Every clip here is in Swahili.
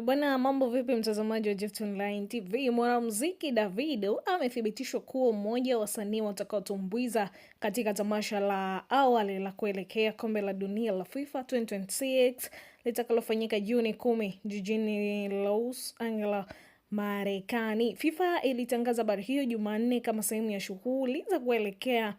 Bwana, mambo vipi mtazamaji wa Gift Online TV? Mwanamuziki Davido amethibitishwa kuwa mmoja wa wasanii watakaotumbuiza katika tamasha la awali la kuelekea kombe la dunia la FIFA 2026 litakalofanyika Juni 10 jijini Los Angeles, Marekani. FIFA ilitangaza habari hiyo Jumanne kama sehemu ya shughuli za kuelekea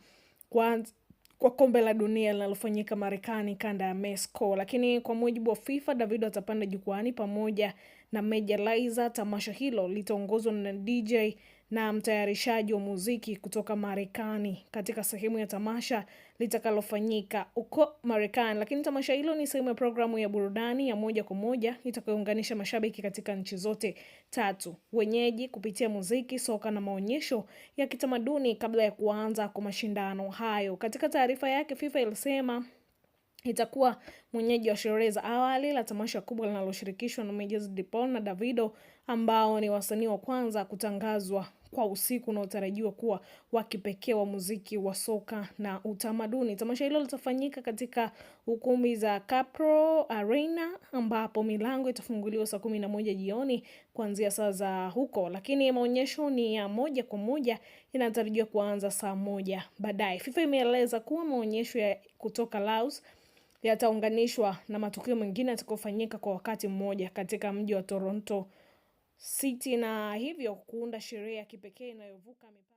kwa kombe la dunia linalofanyika Marekani kanda ya Mexico. Lakini kwa mujibu wa FIFA, Davido atapanda jukwani pamoja na Major Lazer. Tamasha hilo litaongozwa na DJ na mtayarishaji wa muziki kutoka Marekani katika sehemu ya tamasha litakalofanyika uko Marekani. Lakini tamasha hilo ni sehemu ya programu ya burudani ya moja kwa moja itakayounganisha mashabiki katika nchi zote tatu wenyeji kupitia muziki, soka na maonyesho ya kitamaduni kabla ya kuanza kwa mashindano hayo. Katika taarifa yake, FIFA ilisema itakuwa mwenyeji wa sherehe za awali la tamasha kubwa linaloshirikishwa na Majors DePaul na Davido, ambao ni wasanii wa kwanza kutangazwa kwa usiku unaotarajiwa kuwa wa kipekee wa muziki wa soka na utamaduni. Tamasha hilo litafanyika katika ukumbi za Capro Arena, ambapo milango itafunguliwa saa 11 jioni kuanzia saa za huko, lakini maonyesho ni ya moja kwa moja yanatarajiwa kuanza saa 1 baadaye. FIFA imeeleza kuwa maonyesho ya kutoka Laos yataunganishwa na matukio mengine yatakayofanyika kwa wakati mmoja katika mji wa Toronto City, na hivyo kuunda sherehe ya kipekee inayovuka mipaka.